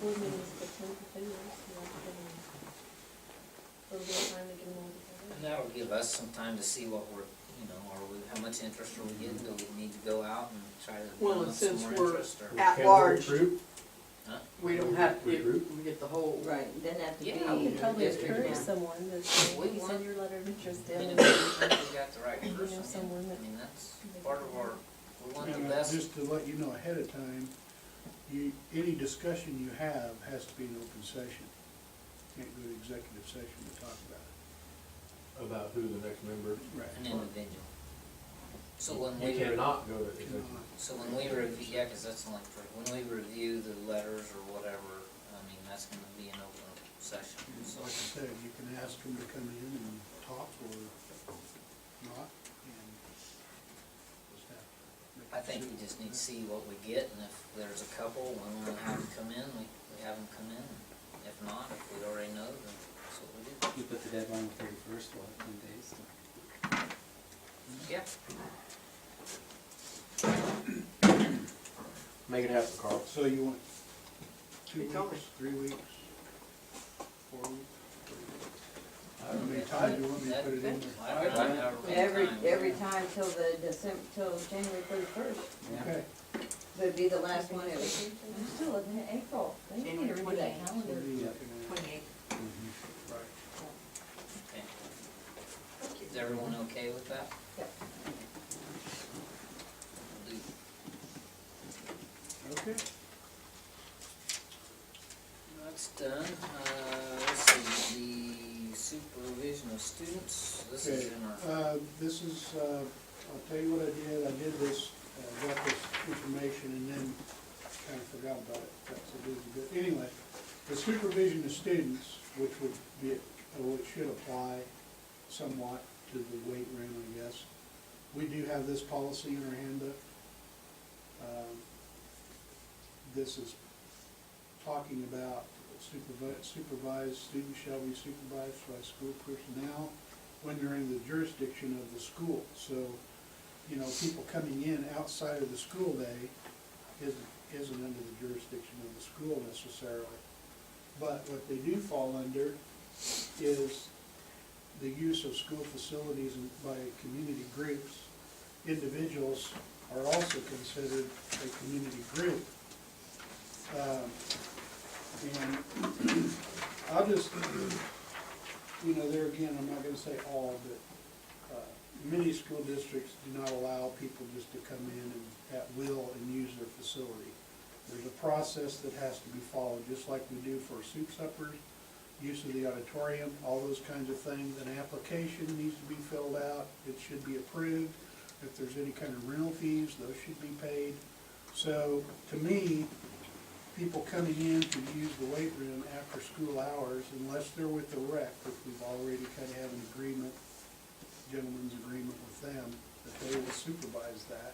board meetings at 10 to 2, so that's a little bit of time to get them all And together. that'll give us some time to see what we're, how much interest are we getting? Do we need to go out and try to Well, drum and up some since more we're interest? Or? at Can we large, recruit? Huh? we don't have to, Recruit? we get the whole. Right, doesn't have to be. Yeah, We could probably district encourage one. someone to say, We hey, want- send your letter of interest in. And And if we think we got the right You know, person, someone that- I mean, that's part of our, we want the And best. just to let you know ahead of time, any discussion you have has to be an open session. Can't go to executive session to talk about About who the next member? it. Right. An individual. So when You we, cannot go to executive. so when we review, yeah, cause that's only for, when we review the letters or whatever, I mean, that's gonna be an open session, so. Like I said, you can ask them to come in and talk or not, and just have to make a I think we decision. just need to see what we get, and if there's a couple, we wanna have them come in, we have them come in. If not, if we already know, then that's what we do. You put the deadline on 31st, what, 10 days? Yeah. Make it happen, Carl. So you want 2 You tell me. weeks, 3 weeks, 4 weeks? I How many times do you want me to put it in there? Every time till the till January 31st. Yeah. Okay. So it'd be the last one, I'm still in April. They need to January redo that 28th. What are calendar. you Yeah. looking at? 28. Right. Okay. Is everyone okay with that? Yep. We'll do- Okay. That's done. Let's see, the supervision of students, this is Okay, in our, this is, I'll tell you what I did. I did this, got this information and then kind of forgot about it. That's a good. Anyway, the supervision of students, which would be, which should apply somewhat to the weight room, I guess. We do have this policy in our handbook. This is talking about supervised students shall be supervised by school personnel when they're in the jurisdiction of the school. So, people coming in outside of the school day isn't under the jurisdiction of the school necessarily. But what they do fall under is the use of school facilities by community groups. Individuals are also considered a community group. And I'll just, there again, I'm not gonna say all, but many school districts do not allow people just to come in and at will and use their facility. There's a process that has to be followed, just like we do for soup suppers, use of the auditorium, all those kinds of things. An application needs to be filled out, it should be approved. If there's any kind of rental fees, those should be paid. So, to me, people coming in to use the weight room after school hours, unless they're with the rec, which we've already kind of have an agreement, gentleman's agreement with them, that they will supervise that,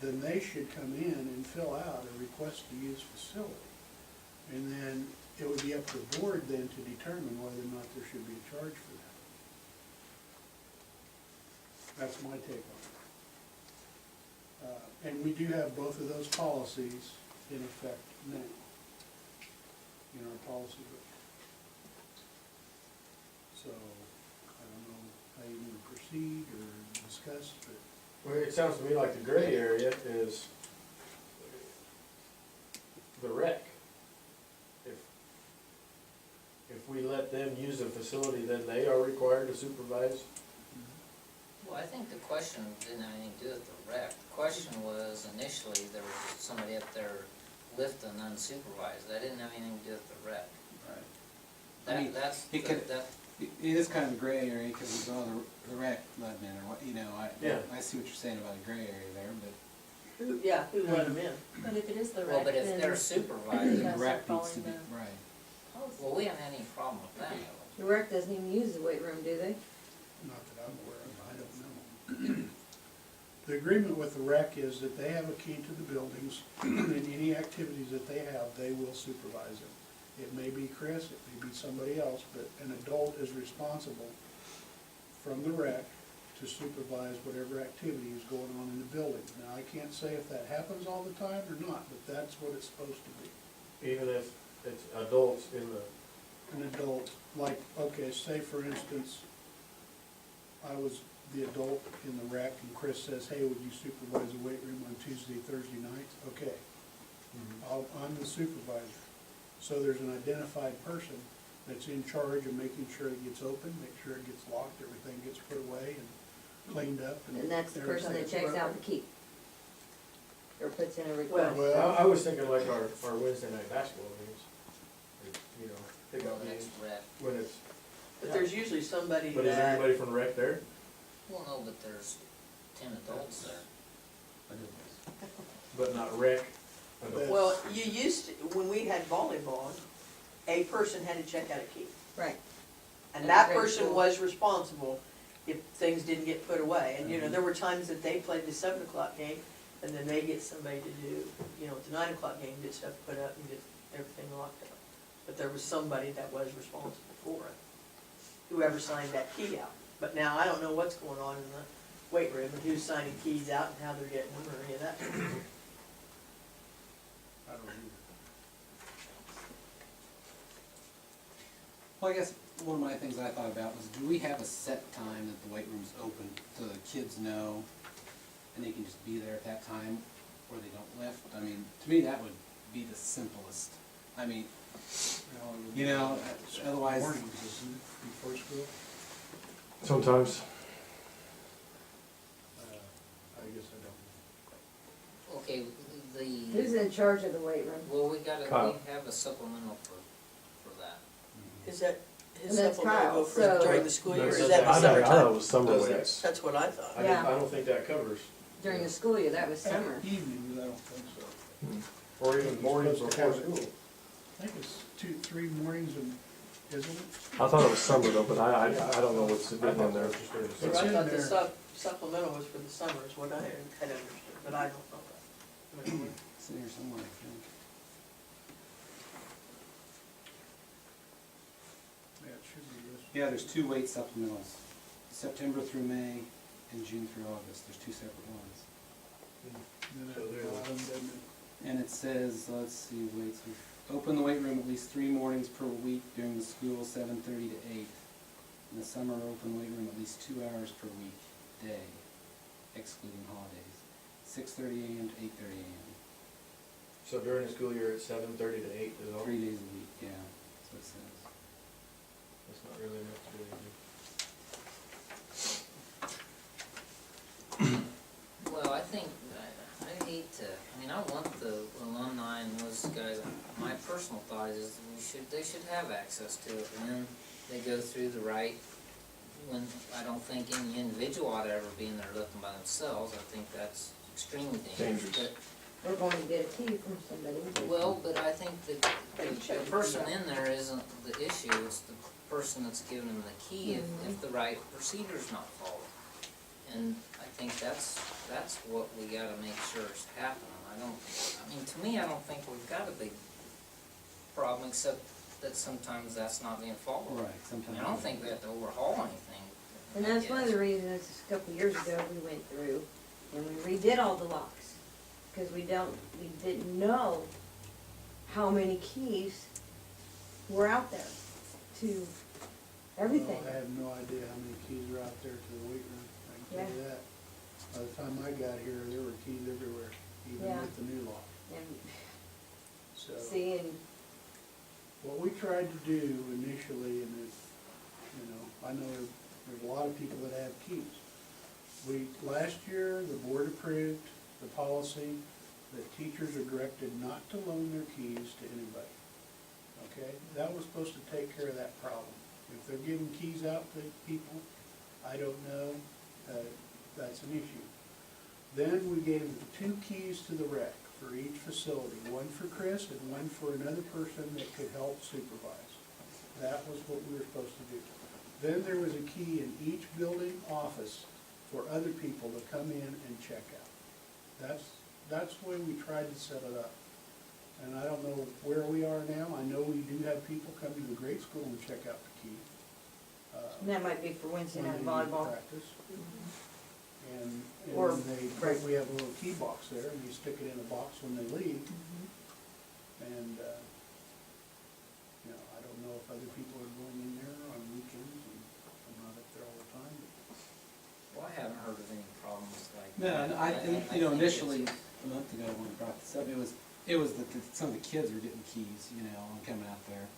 then they should come in and fill out a request to use facility. And then it would be up to the board then to determine whether or not there should be a charge for that. That's my take on it. And we do have both of those policies in effect now, in our policy book. So, I don't know how you want to proceed or discuss, but Well, it sounds to me like the gray area is the rec. If we let them use a facility, then they are required to supervise. well, I think the question didn't have anything to do with the rec. The question was initially, there was somebody up there lifting unsupervised. That didn't have anything to do with the rec. Right. I mean, That's, it could- that, It is kind of a gray area because it's all the rec letting in, or what, Yeah. I see what you're saying about a gray area there, but Who let them in? But if it is the well, rec, but if then they're you supervised, gotta rec start needs to be, following the right. policy. well, we haven't had any problem with that. The rec doesn't even use the weight room, do they? not that I'm aware of, I don't know. The agreement with the rec is that they have a key to the buildings, and any activities that they have, they will supervise them. It may be Chris, it may be somebody else, but an adult is responsible from the rec to supervise whatever activity is going on in the building. Now, I can't say if that happens all the time or not, but that's what it's supposed to be. Even if it's adults in the, an adult, like, okay, say for instance, I was the adult in the rec and Chris says, hey, would you supervise the weight room on Tuesday, Thursday nights? Okay, I'm the supervisor. So there's an identified person that's in charge of making sure it gets open, make sure it gets locked, everything gets put away and cleaned up. And that's the person that everything's checks out broken. the key. Or puts in a request. Well, I was thinking like our Wednesday night basketball games. You know, pick Well, up next games rec. when it's, But there's usually somebody but is there that, anybody from the rec there? Well, no, but there's 10 adults there. But not rec adults? well, you used to, when we had volleyball, a person had to check out a key. Right. And At that the grade person school. was responsible if things didn't get put away. And, you know, there were times that they played the 7 o'clock game, and then they get somebody to do, you know, the 9 o'clock game, get stuff put up and get everything locked up. But there was somebody that was responsible for it, whoever signed that key out. But now I don't know what's going on in the weight room and who's signing keys out and how they're getting them or any of that. I don't either. Well, I guess one of my things I thought about was, do we have a set time that the weight room's open so the kids know and they can just be there at that time or they don't lift? I mean, to me, that would be the simplest. I mean, you know, otherwise. Mornings, isn't it, before school? Sometimes. I guess I don't. Okay, Who's in charge of the weight room? well, Kyle. we have a supplemental for that. Is that his And that's supplemental Kyle, for so- during the school year, or is That's- that the I thought it summertime? was summer Does weights. That's what I thought. I Yeah. don't think that covers, During the school year, that was summer. Evenings, I don't think so. or even mornings Supposed to before have it. school. I think it's 2, 3 mornings and, isn't it? I thought it was summer though, but I don't know what's I written thought in there. that was just during the So It's I in thought the there. supplemental was for the summer, is what I had understood, but I don't know that. It's in here somewhere, I think. Yeah, it should be listed. Yeah, there's 2 weight supplementals, September through May and June through August. There's 2 separate ones. Then So at the there's- bottom, doesn't it? And it says, let's see, weights, open the weight room at least 3 mornings per week during the school, 7:30 to 8. In the summer, open weight room at least 2 hours per week, day, excluding holidays, 6:30 a.m. to 8:30 a.m. So during the school year, it's 7:30 to 8 is all? 3 days a week, yeah, that's what it says. That's not really enough to do anything. Well, I think, I hate to, I mean, I want the alumni and those guys, my personal thought is they should have access to it when they go through the right, when, I don't think any individual ought to ever be in there looking by themselves, I think that's extremely dangerous. Dangerous. We're going to get a key from somebody. Well, but I think that the person in there isn't the issue, it's the person that's giving them the key if the right procedure's not followed. And I think that's what we gotta make sure is happening. I mean, to me, I don't think we've got a big problem, except that sometimes that's not being followed. Right, I sometimes. mean, I don't think we have to overhaul anything. And that's one of the reasons, a couple of years ago, we went through and we redid all the locks. Because we didn't know how many keys were out there to everything. Well, I have no idea how many keys are out there to the weight room, I can tell you that. By the time I got here, there were keys everywhere, even Yeah. with the new lock. And So, seeing, what we tried to do initially, and it, you know, I know there's a lot of people that have keys. Last year, the board approved the policy that teachers are directed not to loan their keys to anybody. Okay, that was supposed to take care of that problem. If they're giving keys out to people, I don't know, that's an issue. Then we gave them 2 keys to the rec for each facility, one for Chris and one for another person that could help supervise. That was what we were supposed to do. Then there was a key in each building office for other people to come in and check out. That's the way we tried to set it up. And I don't know where we are now. I know we do have people come to the grade school and check out the key. and that might be for Wednesday when night they need volleyball. practice. And Or then break. we have a little key box there, and you stick it in a box when they leave. And, other people are going in there on weekends, and I'm not up there all the time. Well, I haven't heard of any problems like No, that. and I think, you know, think it's- initially, a month ago when we brought this up, it was that some of the kids were getting keys, you know, and coming out there,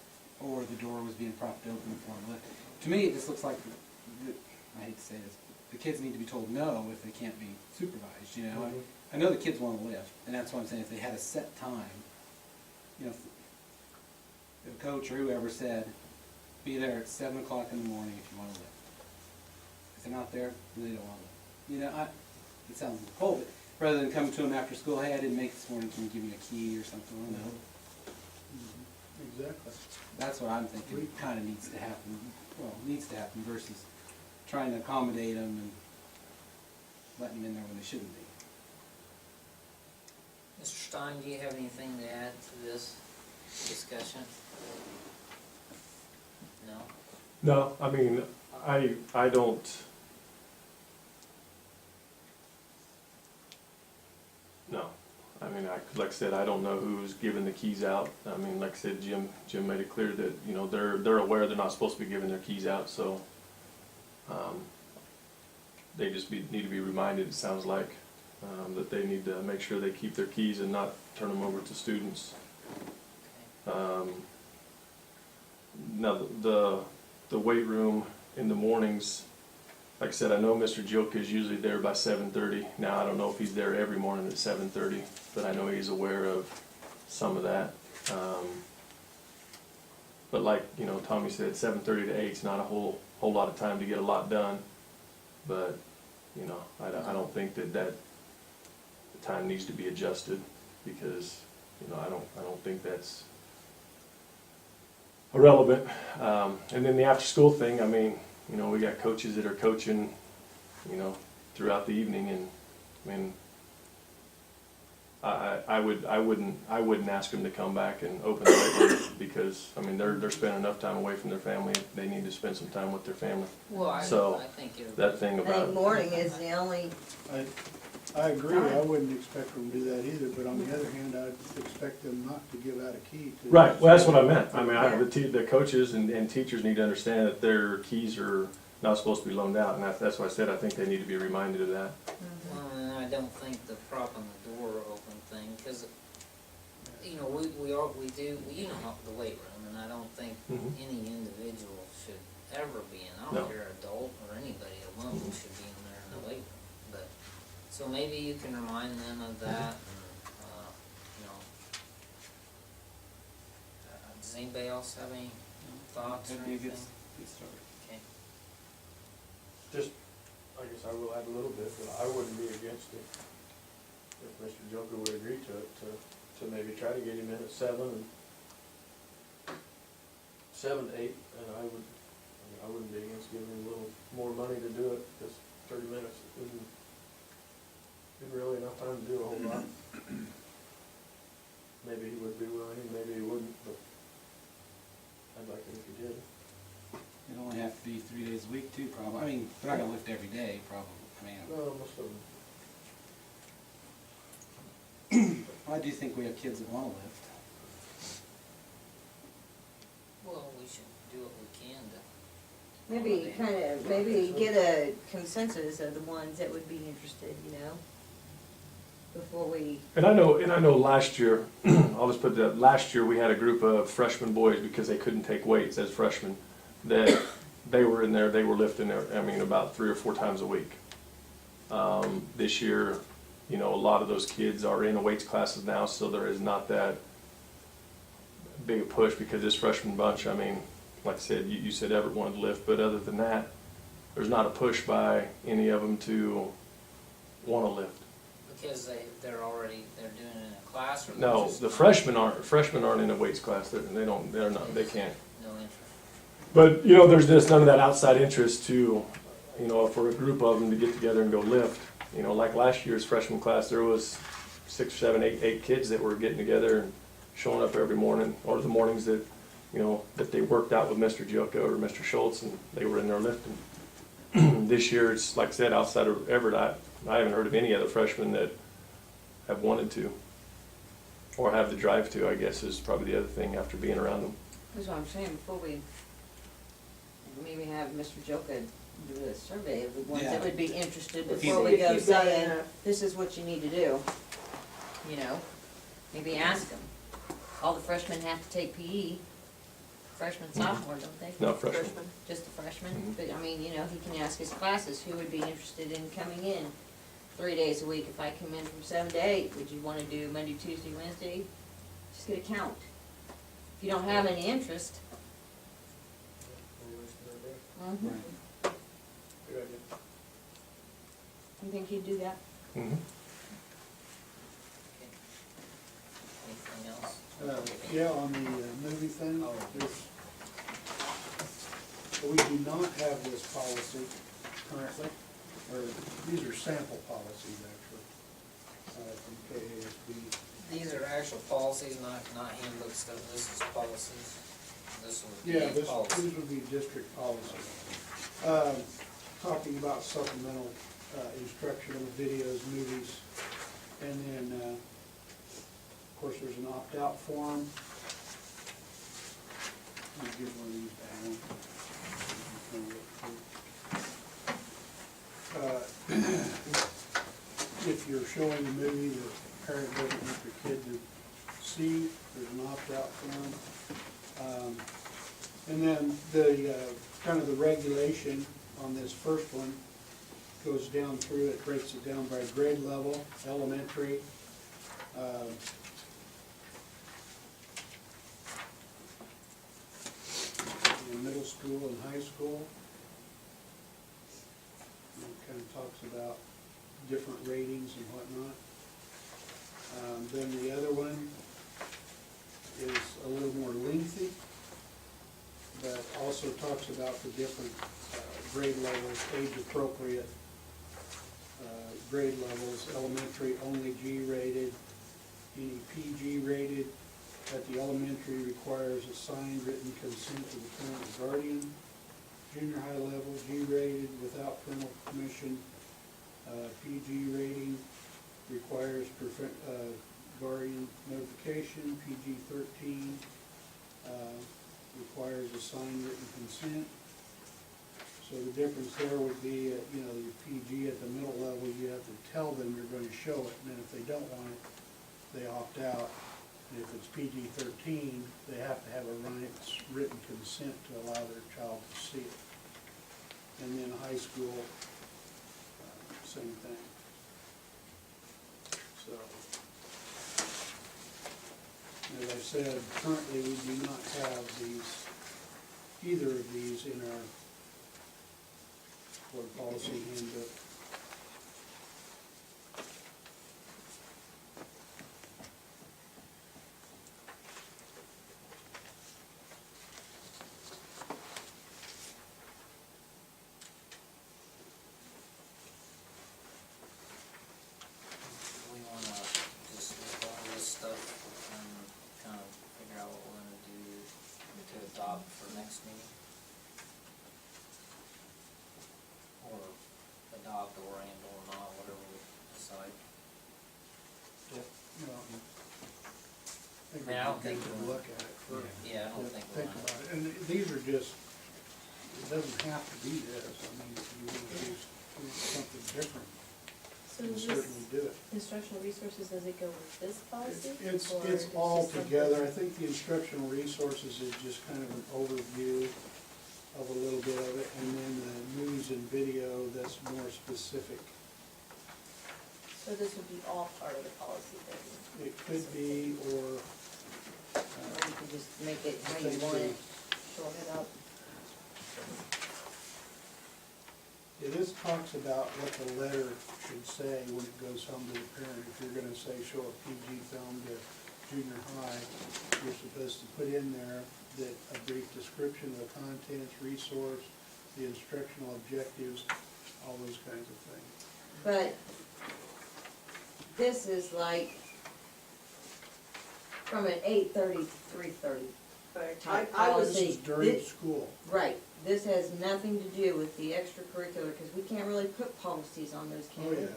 or the door was being propped open for them. But to me, it just looks like, I hate to say this, the kids need to be told no if they can't be supervised, you know? I know the kids want to lift, and that's what I'm saying, if they had a set time, you know, if a coach or whoever said, be there at 7 o'clock in the morning if you want to lift. If they're not there, then they don't want to lift. You know, it sounds cold, but rather than coming to them after school, hey, I didn't make this morning, can you give me a key or something, I don't know. Exactly. That's what I'm thinking, kind of needs to happen, versus trying to accommodate them and letting them in there when they shouldn't be. Mr. Stein, do you have anything to add to this discussion? No? No, I mean, I don't. No, I mean, like I said, I don't know who's giving the keys out. I mean, like I said, Jim made it clear that, you know, they're aware they're not supposed to be giving their keys out, so, they just need to be reminded, it sounds like, that they need to make sure they keep their keys and not turn them over to students. Now, the weight room in the mornings, like I said, I know Mr. Jilka is usually there by 7:30. Now, I don't know if he's there every morning at 7:30, but I know he's aware of some of that. But like, you know, Tommy said, 7:30 to 8 is not a whole lot of time to get a lot done. But, you know, I don't think that the time needs to be adjusted, because, you know, I don't think that's irrelevant. And then the after-school thing, I mean, you know, we got coaches that are coaching, you know, throughout the evening, and I mean, I wouldn't ask them to come back and open the weight room, because I mean they're spending enough time away from their family. They need to spend some time with their family. Well, I So, think it. That thing I think about morning is the only, I agree, I wouldn't expect them to do that either, but on the other hand, I'd expect them not to give out a key to. right. Well, that's what I meant. I mean, the coaches and teachers need to understand that their keys are not supposed to be loaned out, and that's why I said I think they need to be reminded of that. Well, and I don't think the propping the door open thing, because, you know, we do, you know, how the weight room, and I don't think Mhm. any individual should ever be in, I No. don't care, adult or anybody alone should be in there in the weight room. But, so maybe you can remind them of that, and, you know, does anybody else have any thoughts or That'd be a anything? good start. Okay. Just, I guess I will add a little bit, but I wouldn't be against it if Mr. Joker would agree to it, to maybe try to get him in at 7 to 8, and I wouldn't be against giving him a little more money to do it, because 30 minutes isn't really enough time to do a whole lot. Maybe he would be willing, maybe he wouldn't, but I'd like it if he did. It'd only have to be 3 days a week too, probably. I mean, they're not gonna lift every day, probably. I mean, No, most of them. I do think we have kids that wanna lift. Well, we should do what we can to. maybe maybe get a consensus of the ones that would be interested, you know? Before we, And I know last year, I'll just put that, last year we had a group of freshman boys, because they couldn't take weights as freshmen, that they were in there, they were lifting there, I mean, about 3 or 4 times a week. This year, you know, a lot of those kids are in weights classes now, so there is not that big a push, because this freshman bunch, I mean, like I said, you said Everett wanted to lift, but other than that, there's not a push by any of them to want to lift. Because they're doing it in a class, or they're No, just the not- freshmen aren't in a weights class. They can't. No interest. But you know, there's just none of that outside interest to, you know, for a group of them to get together and go lift. You know, like last year's freshman class, there was 6, 7, 8 kids that were getting together and showing up every morning, or the mornings that, you know, that they worked out with Mr. Jilka or Mr. Schultz, and they were in there lifting. This year, it's like I said, outside of Everett, I haven't heard of any other freshmen that have wanted to, or have the drive to, I guess, is probably the other thing after being around them. That's what I'm saying, before we maybe have Mr. Joka do a survey of the ones that Yeah. would be interested If before See we if go you've got saying, enough. this is what you need to do. You know, maybe ask them. All the freshmen have to take PE, freshman, sophomore, don't they? No, freshman. Freshman. Just the freshmen, but I mean, you know, he can ask his classes, who would be interested in coming in 3 days a week? If I come in from 7 to 8, would you wanna do Monday, Tuesday, Wednesday? Just get a count. If you don't have any interest, Right. Good idea. you think he'd do that? Mhm. Anything else? Yeah, on the movie thing, Oh. we do not have this policy currently, or these are sample policies actually, from KASB. These are actual policies, not handbook stuff, this is policies. This would be Yeah, policy. these would be district policies. Talking about supplemental instructional videos, movies, and then, of course, there's an opt-out form. Let me give one of these down. If you're showing a movie that a parent doesn't want their kid to see, there's an opt-out form. And then the, kind of the regulation on this first one goes down through, it breaks it down by grade level, elementary, and middle school and high school. And it kind of talks about different ratings and whatnot. Then the other one is a little more lengthy, but also talks about the different grade levels, age-appropriate grade levels, elementary only G-rated, any PG-rated. At the elementary requires a signed written consent of the parent or guardian. Junior high level, G-rated without parental permission. PG rating requires guardian notification. PG-13 requires a signed written consent. So the difference there would be, you know, your PG at the middle level, you have to tell them you're going to show it, and then if they don't want it, they opt out. And if it's PG-13, they have to have a written consent to allow their child to see it. And then high school, same thing. So, as I said, currently we do not have either of these in our board policy handbook. We wanna just look over this stuff and kind of figure out what we're gonna do to adopt for next meeting. Or adopt or and or not, whatever we decide. You know, I I mean, I don't think we we'll- could look at it first. Yeah, I don't think we're Think gonna. about it, and these are just, it doesn't have to be this, I mean, if you want to do something different, So you can is certainly this do it. instructional resources, does it go with this policy? It's or all just something- together, I think the instructional resources is just kind of an overview of a little bit of it, and then the movies and video, that's more specific. So this would be all part of the policy then? It could be, or, Or you could just make it how you Thank want you. it. Short it up. this talks about what the letter should say when it goes home to the parent. If you're gonna say, show a PG film to junior high, you're supposed to put in there that a brief description of the contents, resource, the instructional objectives, all those kinds of things. But this is like from an 8:30 to 3:30. Right, Type I was, This See, is during this- school. Right, this has nothing to do with the extracurricular, because we can't really put policies on those, can Oh, we? yeah,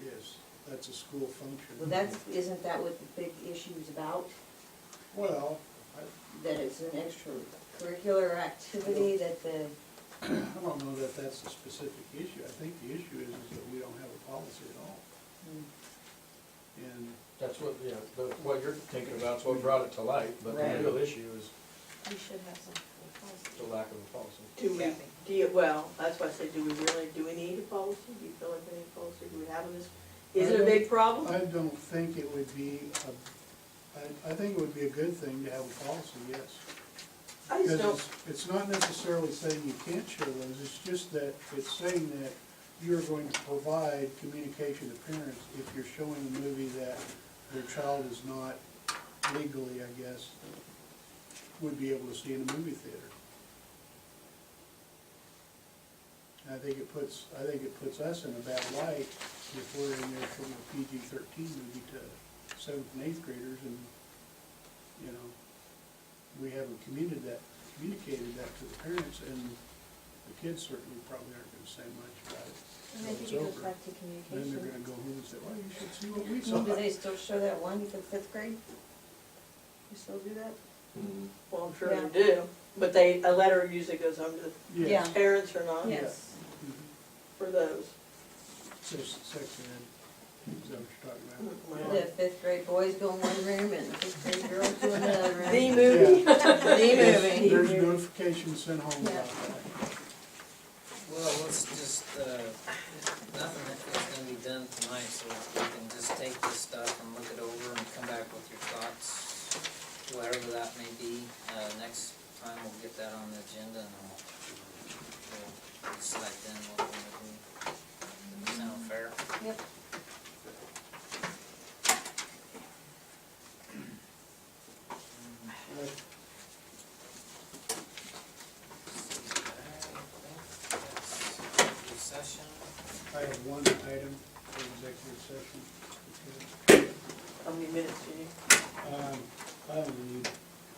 yes, that's a school function. Well, isn't that what the big issue is about? Well, that it's an extracurricular activity that the, I don't know that that's a specific issue. I think the issue is that we don't have a policy at all. And That's what, you know, what you're thinking about is what brought it to light, but the Right. real issue is We should have some kind of policy. the lack of a policy. Do you, well, that's why I said, do we need a policy? Do you feel like we need a policy? Do we have this? Is it a big problem? I don't think it would be, I think it would be a good thing to have a policy, yes. I just Because don't, it's not necessarily saying you can't show those, it's just that it's saying that you're going to provide communication to parents if you're showing a movie that their child is not legally, I guess, would be able to see in a movie theater. And I think it puts us in a bad light if we're in there showing a PG-13 movie to 7th and 8th graders and, you know, we haven't communicated that to the parents, and the kids certainly probably aren't gonna say much about it. And I think It's it goes over. back to Then they're communication. gonna go home and say, well, you should see what we saw. do they still show that one for fifth grade? You still do that? well, I'm sure Yeah. you do, but a letter usually goes home to Yeah. the parents or not, Yes. Mhm. for those. So sex ed, is that what you're talking about? Well, The fifth grade boys go in one room and the fifth grade girls go in another room. The movie, the Yes, movie. there's notification sent home about that. Well, let's just, nothing is gonna be done tonight, so we can just take this stuff and look it over and come back with your thoughts, whatever that may be. Next time we'll get that on the agenda and we'll decide then what we're gonna do. Does that sound fair? Yep. Session. I have one item for executive session. Okay. How many minutes do you need? I only need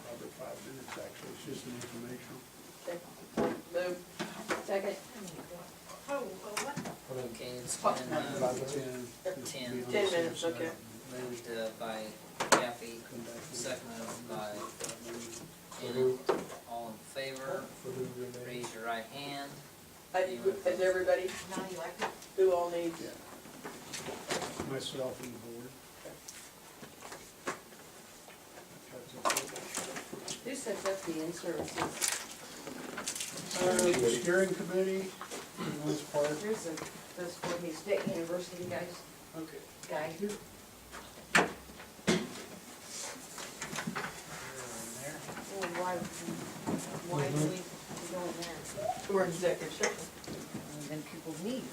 probably 5 minutes, actually, it's just an informational. Okay, move. Second. Okay, it's been, 10. 10 minutes, okay. moved by Kathy, seconded by Ken. All in favor, For who remains. raise your right hand. Has everybody, Now you like it? who all needs? Yeah. Myself and the board. Who sets up the in-services? Steering committee, for the most part. There's this for the State University guys, Okay. guy. Oh, why do we go in there? We're in executive session. And then people meet.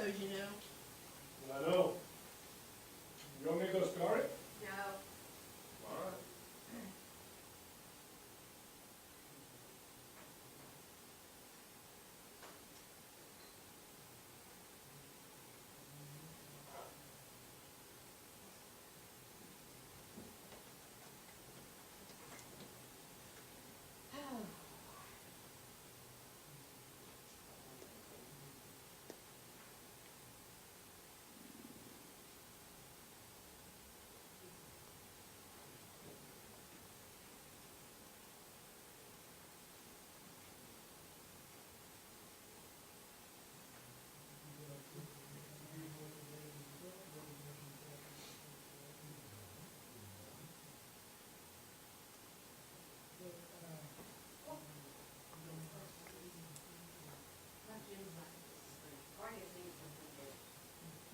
knows, you know. I know. You want me to go start it? No. All right.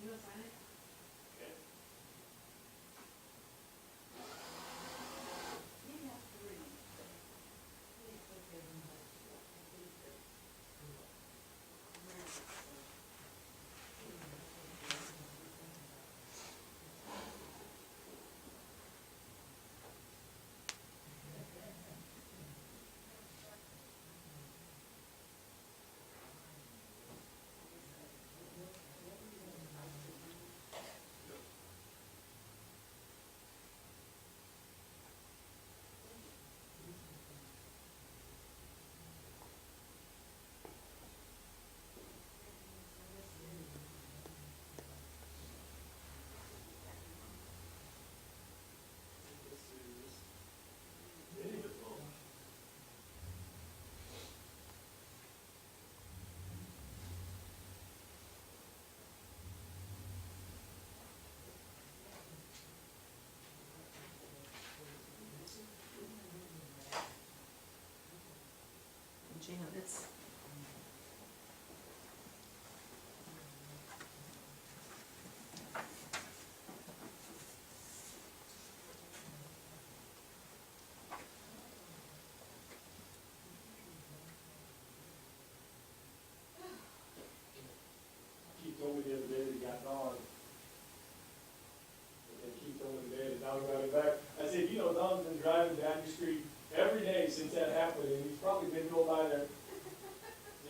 You want to sign it? Janet's. Keith told me the other day that he got Dawn. And Keith told me today that Dawn got him back. I said, you know, Dawn's been driving down your street every day since that happened, and he's probably been going by there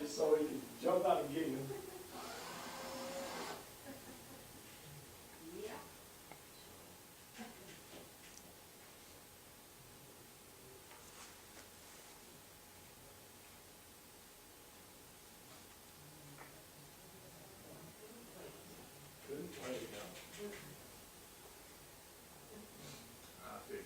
just so he can jump out and get him. Yeah. Couldn't play it now. I figured.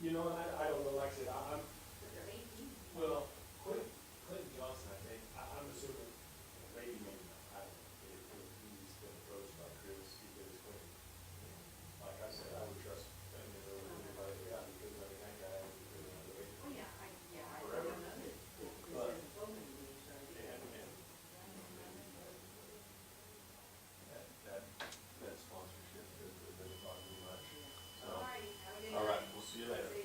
You know, I don't know, like I said, I'm, well, Clinton Johnson, I think, I'm assuming, maybe not, I don't know, if he's been approached by Chris, because Clinton, like I said, I would trust Clinton over anybody, yeah, because I mean, that guy has been on the way. Forever. But, that sponsorship has been talking much, so. All right, we'll see you later.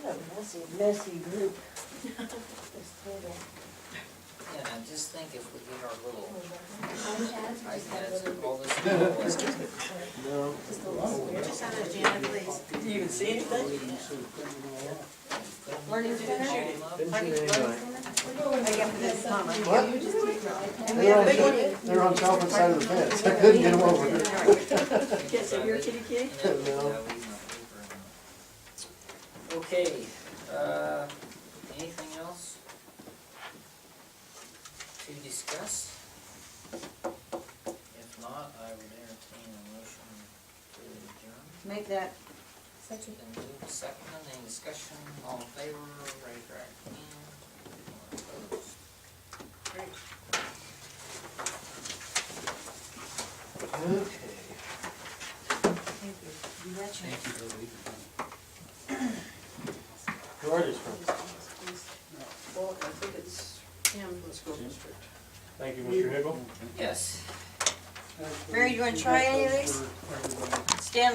What a messy group. This table. Yeah, and just think if we get our little iPads, iPads and all this. No. Just on the agenda, please. Do you even see anything? Learning center? I got this comment. What? And we have a big one. They're on the opposite side of the fence, I couldn't get them over here. Can't say you're a kitty kid? Okay, anything else to discuss? If not, I would entertain a motion to adjourn. Make that. Been moved, second, any discussion, all in favor, raise your right hand. Anyone opposed? Okay. Thank you. You betcha. Thank you, Lily. Where are these from? Well, I think it's him, the school district. Thank you, Mr. Hickle. Yes. Mary, you wanna try any of these? Stand